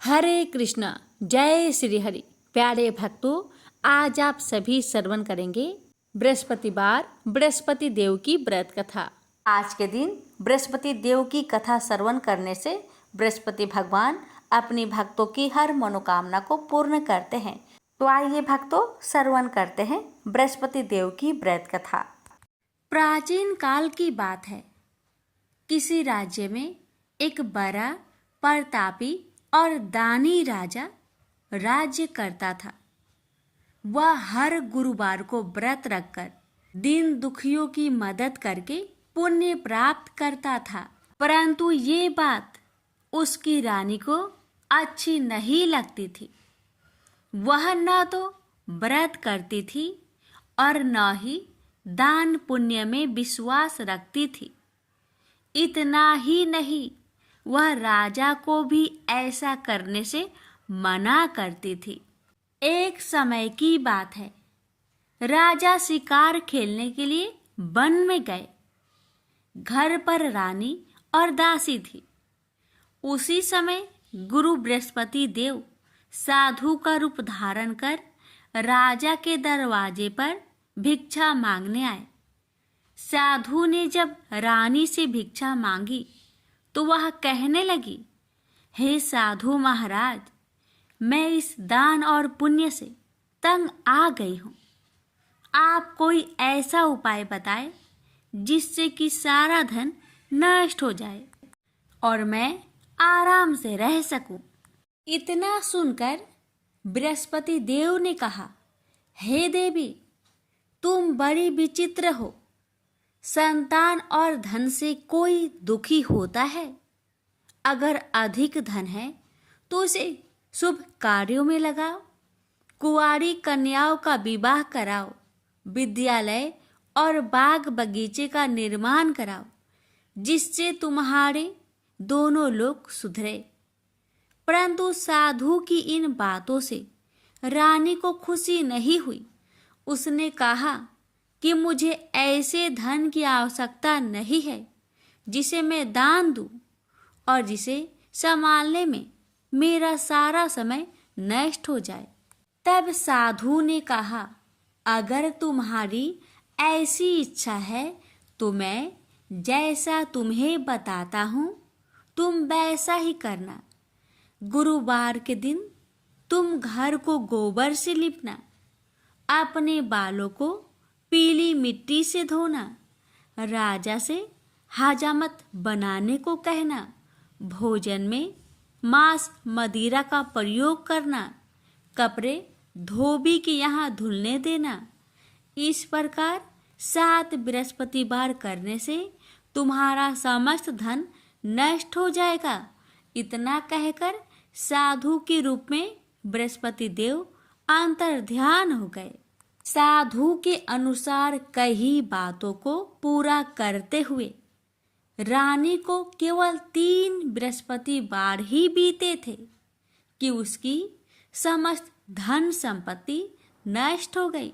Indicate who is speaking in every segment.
Speaker 1: हरे कृष्णा, जय श्री हरि। प्यारे भक्तों, आज आप सभी श्रवण करेंगे बृहस्पतिवार बृहस्पति देव की व्रत कथा। आज के दिन बृहस्पति देव की कथा श्रवण करने से बृहस्पति भगवान अपनी भक्तों की हर मनोकामना को पूर्ण करते हैं। तो आइए भक्तों, श्रवण करते हैं बृहस्पति देव की व्रत कथा। प्राचीन काल की बात है। किसी राज्य में एक बड़ा प्रतापी और दानी राजा राज्य करता था। वह हर गुरुवार को व्रत रखकर दीन दुखियों की मदद करके पुण्य प्राप्त करता था। परंतु ये बात उसकी रानी को अच्छी नहीं लगती थी। वह न तो व्रत करती थी और न ही दान पुण्य में विश्वास रखती थी। इतना ही नहीं, वह राजा को भी ऐसा करने से मना करती थी। एक समय की बात है। राजा शिकार खेलने के लिए वन में गए। घर पर रानी और दासी थी। उसी समय गुरु बृहस्पति देव साधु का रूप धारण कर राजा के दरवाजे पर भिक्षा मांगने आए। साधु ने जब रानी से भिक्षा मांगी तो वह कहने लगी, हे साधु महाराज, मैं इस दान और पुण्य से तंग आ गई हूँ। आप कोई ऐसा उपाय बताएं जिससे कि सारा धन नष्ट हो जाए और मैं आराम से रह सकूं। इतना सुनकर बृहस्पति देव ने कहा, हे देवी, तुम बड़ी विचित्र हो। संतान और धन से कोई दुखी होता है? अगर अधिक धन है तो उसे शुभ कार्यों में लगाओ, कुंवारी कन्याओं का विवाह कराओ, विद्यालय और बाग बगीचे का निर्माण कराओ, जिससे तुम्हारे दोनों लोग सुधरे। परंतु साधु की इन बातों से रानी को खुशी नहीं हुई। उसने कहा कि मुझे ऐसे धन की आवश्यकता नहीं है जिसे मैं दान दूं और जिसे संभालने में मेरा सारा समय नष्ट हो जाए। तब साधु ने कहा, अगर तुम्हारी ऐसी इच्छा है तो मैं जैसा तुम्हें बताता हूँ तुम वैसा ही करना। गुरुवार के दिन तुम घर को गोबर से लिपना, अपने बालों को पीली मिट्टी से धोना, राजा से हजामत बनाने को कहना, भोजन में मांस मदिरा का प्रयोग करना, कपड़े धोबी के यहाँ धुलने देना। इस प्रकार 7 बृहस्पतिवार करने से तुम्हारा समस्त धन नष्ट हो जाएगा। इतना कहकर साधु के रूप में बृहस्पति देव अंतर्ध्यान हो गए। साधु के अनुसार कई बातों को पूरा करते हुए रानी को केवल 3 बृहस्पतिवार ही बीते थे कि उसकी समस्त धन संपत्ति नष्ट हो गई।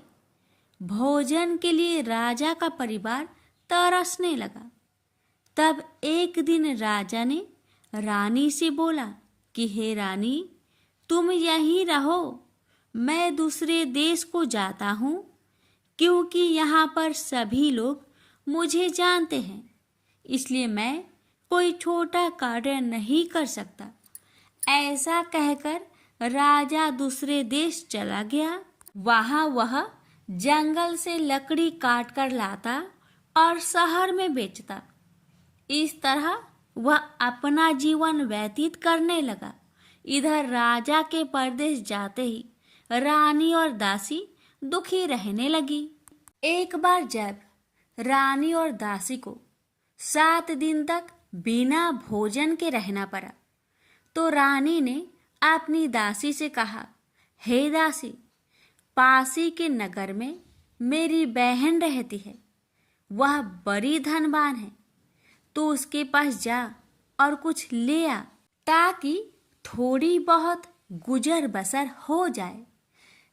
Speaker 1: भोजन के लिए राजा का परिवार तरसने लगा। तब एक दिन राजा ने रानी से बोला कि हे रानी, तुम यहीं रहो, मैं दूसरे देश को जाता हूँ, क्योंकि यहाँ पर सभी लोग मुझे जानते हैं, इसलिए मैं कोई छोटा कार्य नहीं कर सकता। ऐसा कहकर राजा दूसरे देश चला गया। वहाँ वह जंगल से लकड़ी काट कर लाता और शहर में बेचता। इस तरह वह अपना जीवन व्यतीत करने लगा। इधर राजा के परदेश जाते ही रानी और दासी दुखी रहने लगी। एक बार जब रानी और दासी को 7 दिन तक बिना भोजन के रहना पड़ा तो रानी ने अपनी दासी से कहा, हे दासी, पासी के नगर में मेरी बहन रहती है। वह बड़ी धनवान है, तो उसके पास जा और कुछ ले आ ताकि थोड़ी बहुत गुजर बसर हो जाए।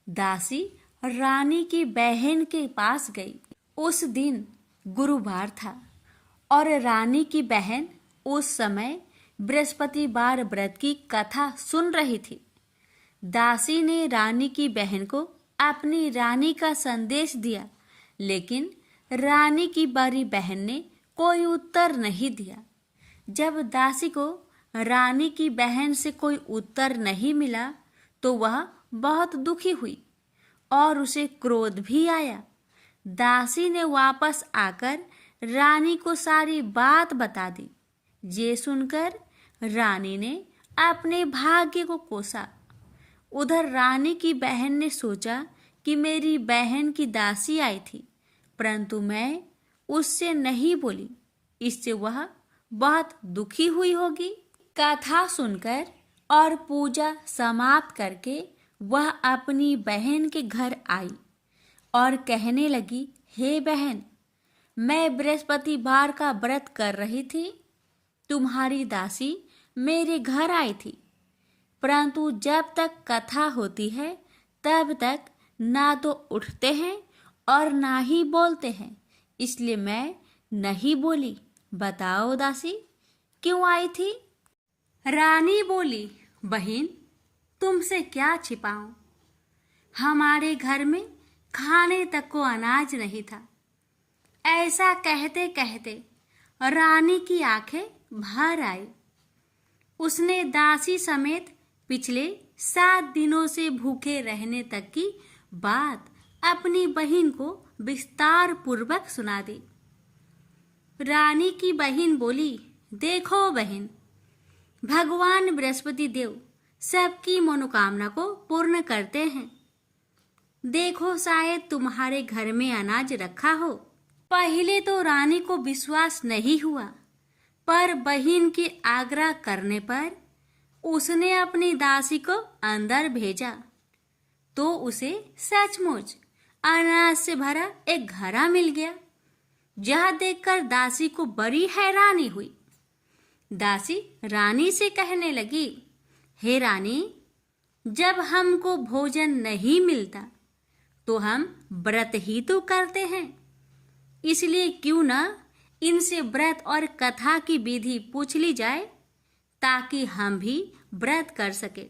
Speaker 1: दासी रानी की बहन के पास गई। उस दिन गुरुवार था और रानी की बहन उस समय बृहस्पतिवार व्रत की कथा सुन रही थी। दासी ने रानी की बहन को अपनी रानी का संदेश दिया, लेकिन रानी की बड़ी बहन ने कोई उत्तर नहीं दिया। जब दासी को रानी की बहन से कोई उत्तर नहीं मिला तो वह बहुत दुखी हुई और उसे क्रोध भी आया। दासी ने वापस आकर रानी को सारी बात बता दी। ये सुनकर रानी ने अपने भाग्य को कोसा। उधर रानी की बहन ने सोचा कि मेरी बहन की दासी आई थी, परंतु मैं उससे नहीं बोली, इससे वह बहुत दुखी हुई होगी। कथा सुनकर और पूजा समाप्त करके वह अपनी बहन के घर आई और कहने लगी, हे बहन, मैं बृहस्पतिवार का व्रत कर रही थी। तुम्हारी दासी मेरे घर आई थी, परंतु जब तक कथा होती है तब तक ना तो उठते हैं और ना ही बोलते हैं, इसलिए मैं नहीं बोली। बताओ दासी, क्यों आई थी? रानी बोली, बहन, तुमसे क्या छिपाऊं? हमारे घर में खाने तक को अनाज नहीं था। ऐसा कहते कहते रानी की आंखें भर आई। उसने दासी समेत पिछले 7 दिनों से भूखे रहने तक की बात अपनी बहन को विस्तार पूर्वक सुना दी। रानी की बहन बोली, देखो बहन, भगवान बृहस्पति देव सबकी मनोकामना को पूर्ण करते हैं। देखो, शायद तुम्हारे घर में अनाज रखा हो। पहले तो रानी को विश्वास नहीं हुआ, पर बहन के आग्रह करने पर उसने अपनी दासी को अंदर भेजा तो उसे सचमुच अनाज से भरा एक घड़ा मिल गया। यह देखकर दासी को बड़ी हैरानी हुई। दासी रानी से कहने लगी, हे रानी, जब हमको भोजन नहीं मिलता तो हम व्रत ही तो करते हैं, इसलिए क्यों न इनसे व्रत और कथा की विधि पूछ ली जाए ताकि हम भी व्रत कर सके।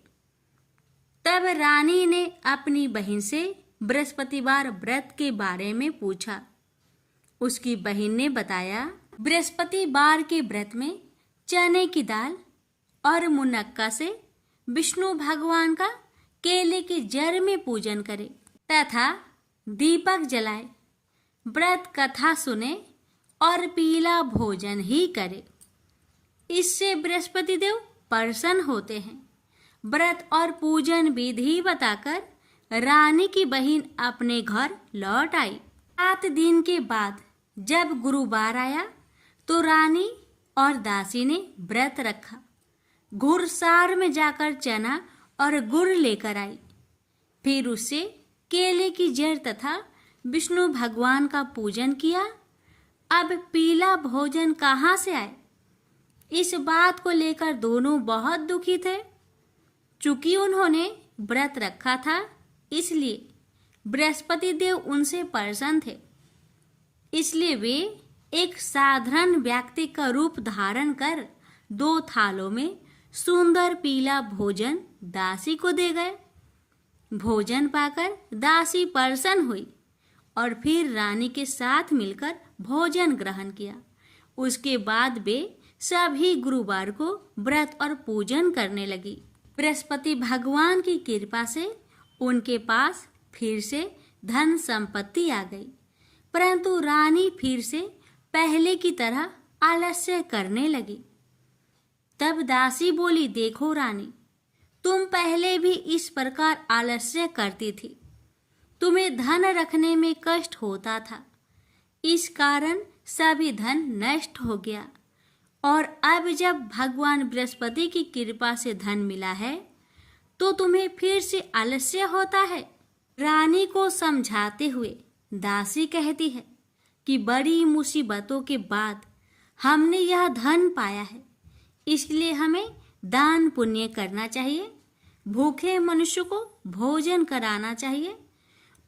Speaker 1: तब रानी ने अपनी बहन से बृहस्पतिवार व्रत के बारे में पूछा। उसकी बहन ने बताया, बृहस्पतिवार के व्रत में चने की दाल और मुनक्का से विष्णु भगवान का केले के जड़ में पूजन करे तथा दीपक जलाए, व्रत कथा सुने और पीला भोजन ही करे। इससे बृहस्पति देव प्रसन्न होते हैं। व्रत और पूजन विधि बताकर रानी की बहन अपने घर लौट आई। 7 दिन के बाद जब गुरुवार आया तो रानी और दासी ने व्रत रखा। घुड़सार में जाकर चना और गुड़ लेकर आई। फिर उससे केले की जड़ तथा विष्णु भगवान का पूजन किया। अब पीला भोजन कहाँ से आए? इस बात को लेकर दोनों बहुत दुखी थे। चूंकि उन्होंने व्रत रखा था, इसलिए बृहस्पति देव उनसे प्रसन्न थे। इसलिए वे एक साधारण व्यक्ति का रूप धारण कर 2 थालों में सुंदर पीला भोजन दासी को दे गए। भोजन पाकर दासी प्रसन्न हुई और फिर रानी के साथ मिलकर भोजन ग्रहण किया। उसके बाद वे सभी गुरुवार को व्रत और पूजन करने लगी। बृहस्पति भगवान की कृपा से उनके पास फिर से धन संपत्ति आ गई, परंतु रानी फिर से पहले की तरह आलस्य करने लगी। तब दासी बोली, देखो रानी, तुम पहले भी इस प्रकार आलस्य करती थी। तुम्हें धन रखने में कष्ट होता था, इस कारण सभी धन नष्ट हो गया, और अब जब भगवान बृहस्पति की कृपा से धन मिला है तो तुम्हें फिर से आलस्य होता है। रानी को समझाते हुए दासी कहती है कि बड़ी मुसीबतों के बाद हमने यह धन पाया है, इसलिए हमें दान पुण्य करना चाहिए, भूखे मनुष्य को भोजन कराना चाहिए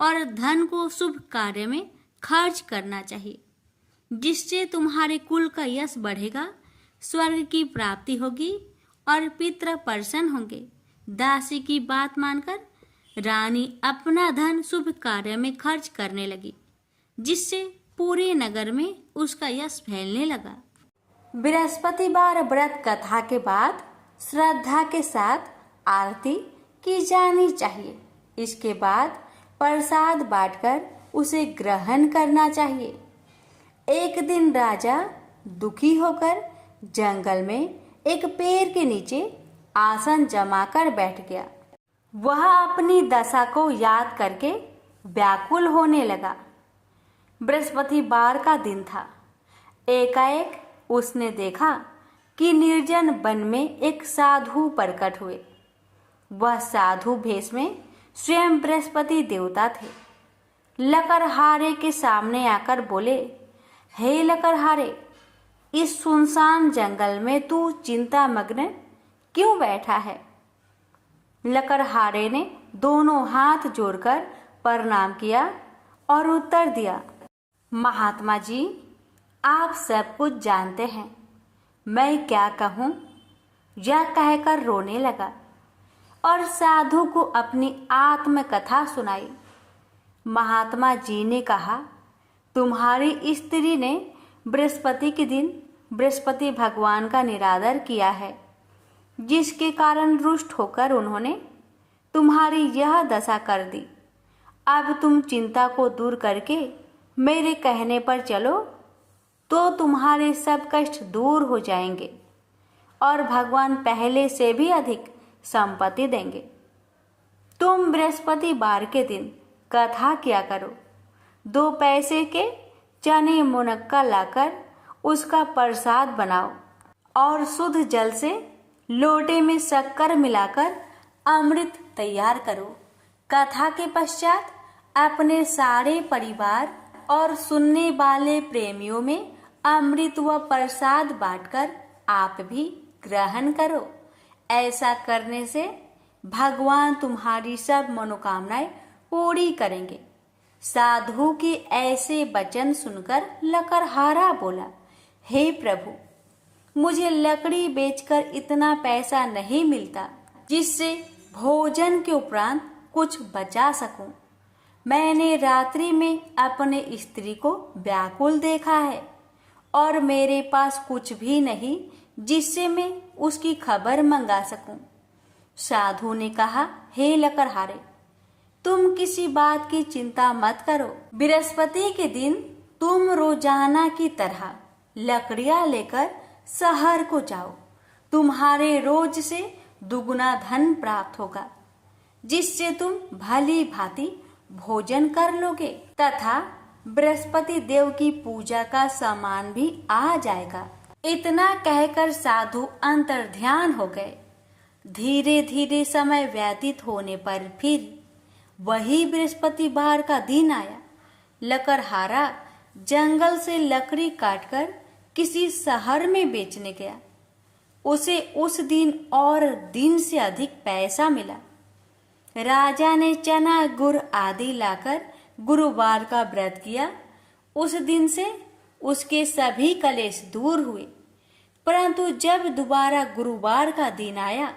Speaker 1: और धन को शुभ कार्य में खर्च करना चाहिए, जिससे तुम्हारे कुल का यश बढ़ेगा, स्वर्ग की प्राप्ति होगी और पितृ प्रसन्न होंगे। दासी की बात मानकर रानी अपना धन शुभ कार्य में खर्च करने लगी, जिससे पूरे नगर में उसका यश फैलने लगा। बृहस्पतिवार व्रत कथा के बाद श्रद्धा के साथ आरती की जानी चाहिए। इसके बाद प्रसाद बांटकर उसे ग्रहण करना चाहिए। एक दिन राजा दुखी होकर जंगल में एक पेड़ के नीचे आसन जमाकर बैठ गया। वह अपनी दशा को याद करके व्याकुल होने लगा। बृहस्पतिवार का दिन था। एकाएक उसने देखा कि निर्जन वन में एक साधु प्रकट हुए। वह साधु भेष में स्वयं बृहस्पति देवता थे। लकड़हारे के सामने आकर बोले, हे लकड़हारे, इस सुनसान जंगल में तू चिंता मग्न क्यों बैठा है? लकड़हारे ने दोनों हाथ जोड़कर प्रणाम किया और उत्तर दिया, महात्मा जी, आप सब कुछ जानते हैं, मैं क्या कहूँ? यह कहकर रोने लगा और साधु को अपनी आत्मकथा सुनाई। महात्मा जी ने कहा, तुम्हारी स्त्री ने बृहस्पति के दिन बृहस्पति भगवान का निरादर किया है, जिसके कारण रुष्ट होकर उन्होंने तुम्हारी यह दशा कर दी। अब तुम चिंता को दूर करके मेरे कहने पर चलो तो तुम्हारे सब कष्ट दूर हो जाएंगे और भगवान पहले से भी अधिक संपत्ति देंगे। तुम बृहस्पतिवार के दिन कथा किया करो। 2 पैसे के चने मुनक्का लाकर उसका प्रसाद बनाओ और शुद्ध जल से लोटे में शक्कर मिलाकर अमृत तैयार करो। कथा के पश्चात अपने सारे परिवार और सुनने वाले प्रेमियों में अमृत व प्रसाद बांटकर आप भी ग्रहण करो। ऐसा करने से भगवान तुम्हारी सब मनोकामनाएं पूरी करेंगे। साधु के ऐसे वचन सुनकर लकड़हारा बोला, हे प्रभु, मुझे लकड़ी बेचकर इतना पैसा नहीं मिलता जिससे भोजन के उपरांत कुछ बचा सकूं। मैंने रात्रि में अपने स्त्री को व्याकुल देखा है और मेरे पास कुछ भी नहीं जिससे मैं उसकी खबर मंगा सकूं। साधु ने कहा, हे लकड़हारे, तुम किसी बात की चिंता मत करो। बृहस्पति के दिन तुम रोजाना की तरह लकड़ियां लेकर शहर को जाओ। तुम्हारे रोज से दुगुना धन प्राप्त होगा, जिससे तुम भली भांति भोजन कर लोगे तथा बृहस्पति देव की पूजा का सामान भी आ जाएगा। इतना कहकर साधु अंतर्ध्यान हो गए। धीरे धीरे समय व्यतीत होने पर फिर वही बृहस्पतिवार का दिन आया। लकड़हारा जंगल से लकड़ी काटकर किसी शहर में बेचने गया। उसे उस दिन और दिन से अधिक पैसा मिला। राजा ने चना गुड़ आदि लाकर गुरुवार का व्रत किया। उस दिन से उसके सभी कलेश दूर हुए। परंतु जब दोबारा गुरुवार का दिन आया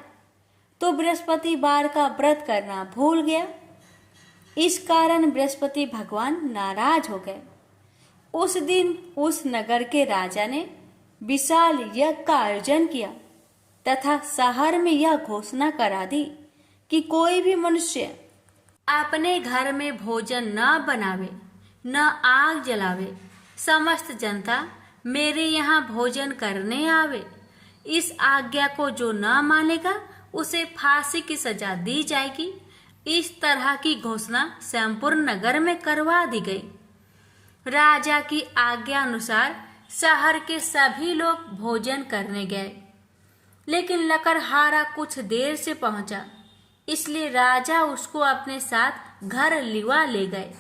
Speaker 1: तो बृहस्पतिवार का व्रत करना भूल गया। इस कारण बृहस्पति भगवान नाराज हो गए। उस दिन उस नगर के राजा ने विशाल यज्ञ का आयोजन किया तथा शहर में यह घोषणा करा दी कि कोई भी मनुष्य अपने घर में भोजन न बनावे, न आग जलावे। समस्त जनता मेरे यहाँ भोजन करने आवे। इस आज्ञा को जो न मानेगा उसे फांसी की सजा दी जाएगी। इस तरह की घोषणा संपूर्ण नगर में करवा दी गई। राजा की आज्ञा अनुसार शहर के सभी लोग भोजन करने गए, लेकिन लकड़हारा कुछ देर से पहुंचा, इसलिए राजा उसको अपने साथ घर लिवा ले गए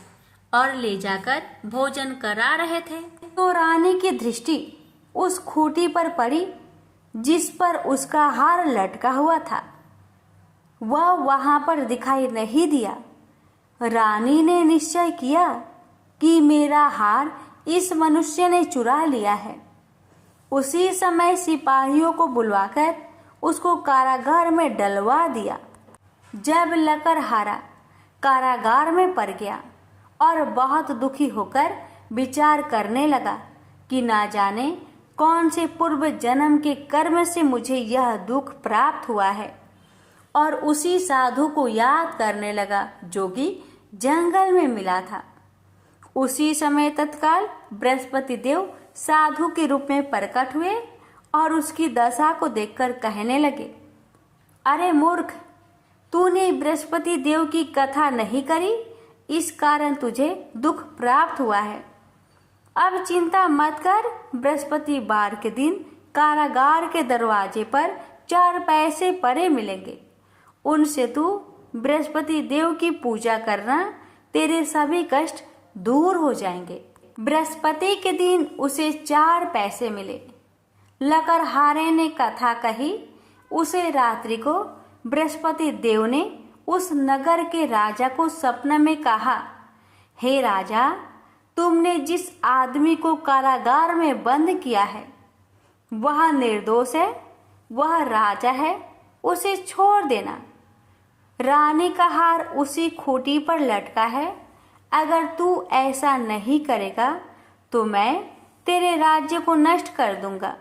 Speaker 1: और ले जाकर भोजन करा रहे थे तो रानी की दृष्टि उस खूंटी पर पड़ी जिस पर उसका हार लटका हुआ था। वह वहां पर दिखाई नहीं दिया। रानी ने निश्चय किया कि मेरा हार इस मनुष्य ने चुरा लिया है। उसी समय सिपाहियों को बुलवाकर उसको कारागार में डलवा दिया। जब लकड़हारा कारागार में पड़ गया और बहुत दुखी होकर विचार करने लगा कि ना जाने कौन से पूर्व जन्म के कर्म से मुझे यह दुख प्राप्त हुआ है, और उसी साधु को याद करने लगा जो कि जंगल में मिला था। उसी समय तत्काल बृहस्पति देव साधु के रूप में प्रकट हुए और उसकी दशा को देखकर कहने लगे, अरे मूर्ख, तूने बृहस्पति देव की कथा नहीं करी, इस कारण तुझे दुख प्राप्त हुआ है। अब चिंता मत कर, बृहस्पतिवार के दिन कारागार के दरवाजे पर 4 पैसे पड़े मिलेंगे, उनसे तू बृहस्पति देव की पूजा करना, तेरे सभी कष्ट दूर हो जाएंगे। बृहस्पति के दिन उसे 4 पैसे मिले। लकड़हारे ने कथा कही। उसे रात्रि को बृहस्पति देव ने उस नगर के राजा को सपने में कहा, हे राजा, तुमने जिस आदमी को कारागार में बंद किया है वह निर्दोष है, वह राजा है, उसे छोड़ देना। रानी का हार उसी खूंटी पर लटका है, अगर तू ऐसा नहीं करेगा तो मैं तेरे राज्य को नष्ट कर दूंगा।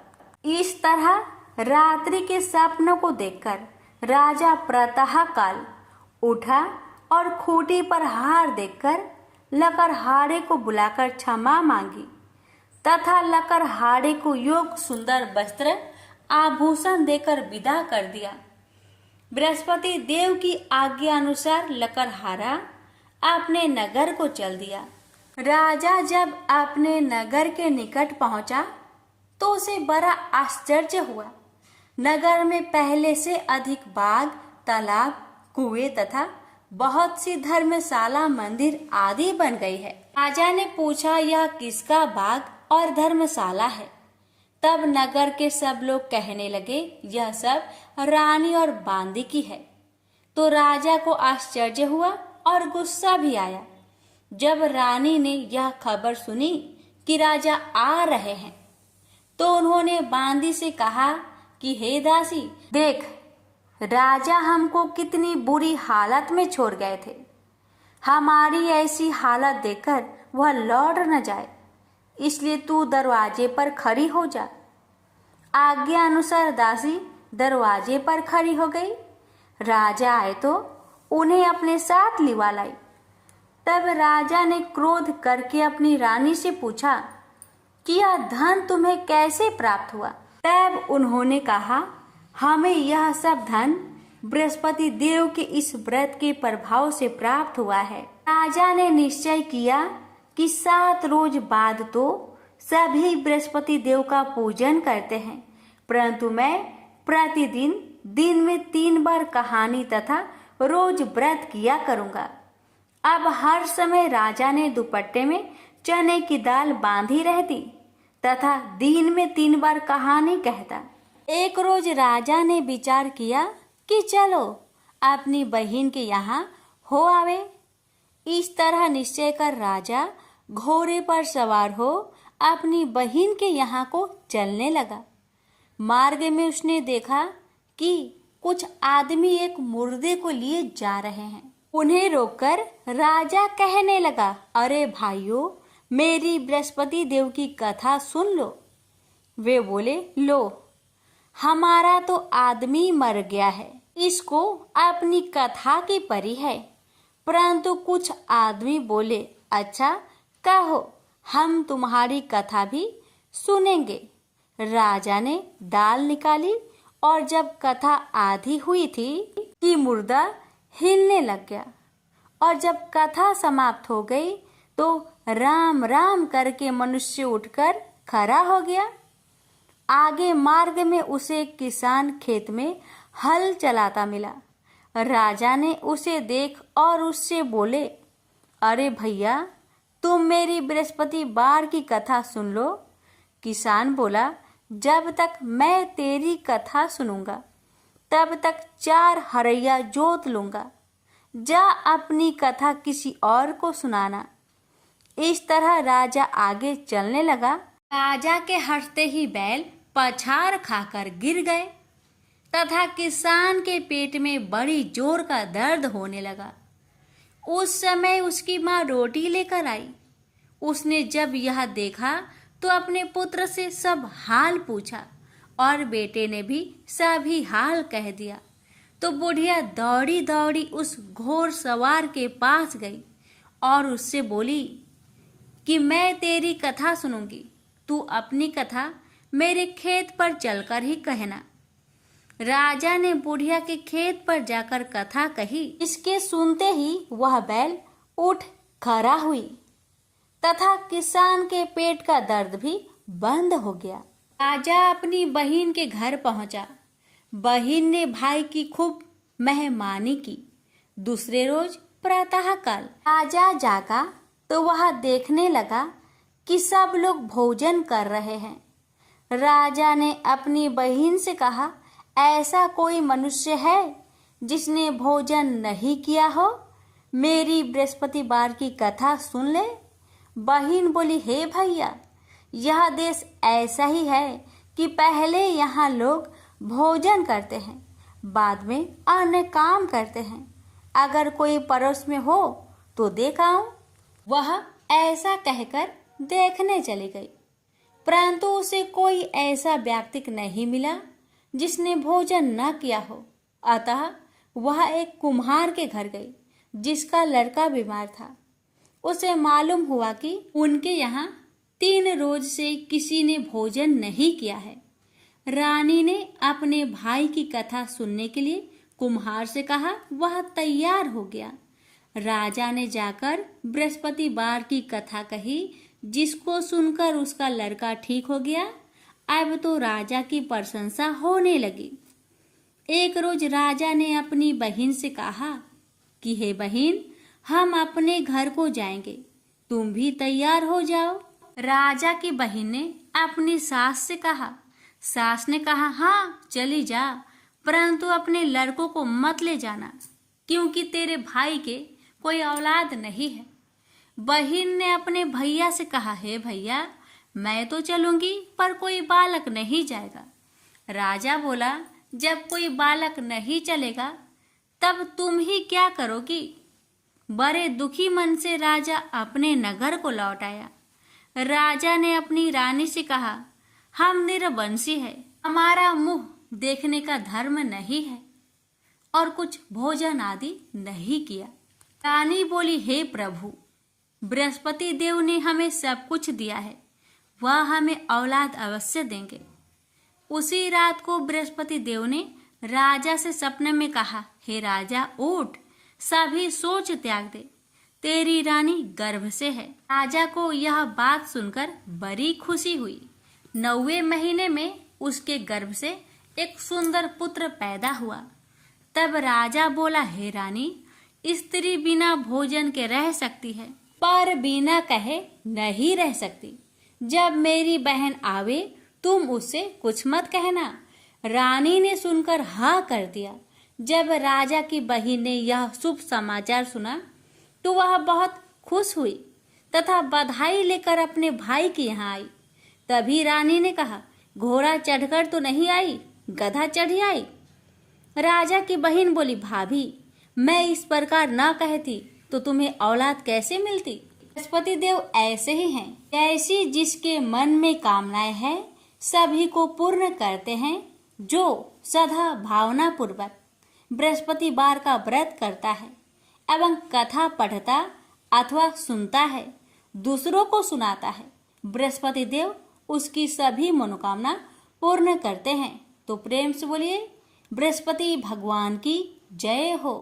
Speaker 1: इस तरह रात्रि के सपनों को देखकर राजा प्रातः काल उठा और खूंटी पर हार देखकर लकड़हारे को बुलाकर क्षमा मांगी तथा लकड़हारे को योग सुंदर वस्त्र आभूषण देकर विदा कर दिया। बृहस्पति देव की आज्ञा अनुसार लकड़हारा अपने नगर को चल दिया। राजा जब अपने नगर के निकट पहुंचा तो उसे बड़ा आश्चर्य हुआ। नगर में पहले से अधिक बाग, तालाब, कुएं तथा बहुत सी धर्मशाला, मंदिर आदि बन गई है। राजा ने पूछा, यह किसका बाग और धर्मशाला है? तब नगर के सब लोग कहने लगे, यह सब रानी और बांदी की है। तो राजा को आश्चर्य हुआ और गुस्सा भी आया। जब रानी ने यह खबर सुनी कि राजा आ रहे हैं तो उन्होंने बांदी से कहा कि हे दासी, देख, राजा हमको कितनी बुरी हालत में छोड़ गए थे। हमारी ऐसी हालत देखकर वह लौट न जाए, इसलिए तू दरवाजे पर खड़ी हो जा। आज्ञा अनुसार दासी दरवाजे पर खड़ी हो गई। राजा आए तो उन्हें अपने साथ लिवा लाई। तब राजा ने क्रोध करके अपनी रानी से पूछा कि यह धन तुम्हें कैसे प्राप्त हुआ? तब उन्होंने कहा, हमें यह सब धन बृहस्पति देव के इस व्रत के प्रभाव से प्राप्त हुआ है। राजा ने निश्चय किया कि 7 रोज बाद तो सभी बृहस्पति देव का पूजन करते हैं, परंतु मैं प्रतिदिन दिन में 3 बार कहानी तथा रोज व्रत किया करूंगा। अब हर समय राजा ने दुपट्टे में चने की दाल बांधी रहती तथा दिन में 3 बार कहानी कहता। एक रोज राजा ने विचार किया कि चलो अपनी बहन के यहाँ हो आवे। इस तरह निश्चय कर राजा घोड़े पर सवार हो अपनी बहन के यहाँ को चलने लगा। मार्ग में उसने देखा कि कुछ आदमी एक मुर्दे को लिए जा रहे हैं। उन्हें रोककर राजा कहने लगा, अरे भाइयों, मेरी बृहस्पति देव की कथा सुन लो। वे बोले, लो, हमारा तो आदमी मर गया है, इसको अपनी कथा की परी है। परंतु कुछ आदमी बोले, अच्छा कहो, हम तुम्हारी कथा भी सुनेंगे। राजा ने दाल निकाली और जब कथा आधी हुई थी कि मुर्दा हिलने लग गया, और जब कथा समाप्त हो गई तो राम राम करके मनुष्य उठकर खड़ा हो गया। आगे मार्ग में उसे एक किसान खेत में हल चलाता मिला। राजा ने उसे देख और उससे बोले, अरे भैया, तुम मेरी बृहस्पतिवार की कथा सुन लो। किसान बोला, जब तक मैं तेरी कथा सुनूंगा तब तक 4 हरैया जोत लूंगा। जा अपनी कथा किसी और को सुनाना। इस तरह राजा आगे चलने लगा। राजा के हंसते ही बैल पछाड़ खाकर गिर गए तथा किसान के पेट में बड़ी जोर का दर्द होने लगा। उस समय उसकी माँ रोटी लेकर आई। उसने जब यह देखा तो अपने पुत्र से सब हाल पूछा और बेटे ने भी सभी हाल कह दिया। तो बुढ़िया दौड़ी दौड़ी उस घोड़ सवार के पास गई और उससे बोली कि मैं तेरी कथा सुनूंगी, तू अपनी कथा मेरे खेत पर चलकर ही कहना। राजा ने बुढ़िया के खेत पर जाकर कथा कही। इसके सुनते ही वह बैल उठ खड़ा हुई तथा किसान के पेट का दर्द भी बंद हो गया। राजा अपनी बहन के घर पहुंचा। बहन ने भाई की खूब मेहमानी की। दूसरे रोज प्रातःकाल राजा जागा तो वह देखने लगा कि सब लोग भोजन कर रहे हैं। राजा ने अपनी बहन से कहा, ऐसा कोई मनुष्य है जिसने भोजन नहीं किया हो? मेरी बृहस्पतिवार की कथा सुन ले। बहन बोली, हे भैया, यह देश ऐसा ही है कि पहले यहाँ लोग भोजन करते हैं, बाद में अन्य काम करते हैं। अगर कोई पड़ोस में हो तो देख आऊं। वह ऐसा कहकर देखने चली गई, परंतु उसे कोई ऐसा व्यक्ति नहीं मिला जिसने भोजन न किया हो। अतः वह एक कुम्हार के घर गई जिसका लड़का बीमार था। उसे मालूम हुआ कि उनके यहाँ 3 रोज से किसी ने भोजन नहीं किया है। रानी ने अपने भाई की कथा सुनने के लिए कुम्हार से कहा। वह तैयार हो गया। राजा ने जाकर बृहस्पतिवार की कथा कही, जिसको सुनकर उसका लड़का ठीक हो गया। अब तो राजा की प्रशंसा होने लगी। एक रोज राजा ने अपनी बहन से कहा कि हे बहन, हम अपने घर को जाएंगे, तुम भी तैयार हो जाओ। राजा की बहन ने अपनी सास से कहा। सास ने कहा, हाँ चली जा, परंतु अपने लड़कों को मत ले जाना, क्योंकि तेरे भाई के कोई औलाद नहीं है। बहन ने अपने भैया से कहा, हे भैया, मैं तो चलूंगी पर कोई बालक नहीं जाएगा। राजा बोला, जब कोई बालक नहीं चलेगा तब तुम ही क्या करोगी? बड़े दुखी मन से राजा अपने नगर को लौट आया। राजा ने अपनी रानी से कहा, हम निरवंशी है, हमारा मुंह देखने का धर्म नहीं है और कुछ भोजन आदि नहीं किया। रानी बोली, हे प्रभु, बृहस्पति देव ने हमें सब कुछ दिया है, वह हमें औलाद अवश्य देंगे। उसी रात को बृहस्पति देव ने राजा से सपने में कहा, हे राजा, उठ, सभी सोच त्याग दे, तेरी रानी गर्भ से है। राजा को यह बात सुनकर बड़ी खुशी हुई। 9वें महीने में उसके गर्भ से एक सुंदर पुत्र पैदा हुआ। तब राजा बोला, हे रानी, स्त्री बिना भोजन के रह सकती है, पर बिना कहे नहीं रह सकती। जब मेरी बहन आवे तुम उससे कुछ मत कहना। रानी ने सुनकर हाँ कर दिया। जब राजा की बहन ने यह शुभ समाचार सुना तो वह बहुत खुश हुई तथा बधाई लेकर अपने भाई के यहाँ आई। तभी रानी ने कहा, घोड़ा चढ़कर तो नहीं आई, गधा चढ़ी आई। राजा की बहन बोली, भाभी, मैं इस प्रकार न कहती तो तुम्हें औलाद कैसे मिलती? बृहस्पति देव ऐसे ही हैं, ऐसी जिसके मन में कामनाएं हैं सभी को पूर्ण करते हैं। जो सदा भावना पूर्वक बृहस्पतिवार का व्रत करता है एवं कथा पढ़ता अथवा सुनता है, दूसरों को सुनाता है, बृहस्पति देव उसकी सभी मनोकामना पूर्ण करते हैं। तो प्रेम से बोलिए, बृहस्पति भगवान की जय हो।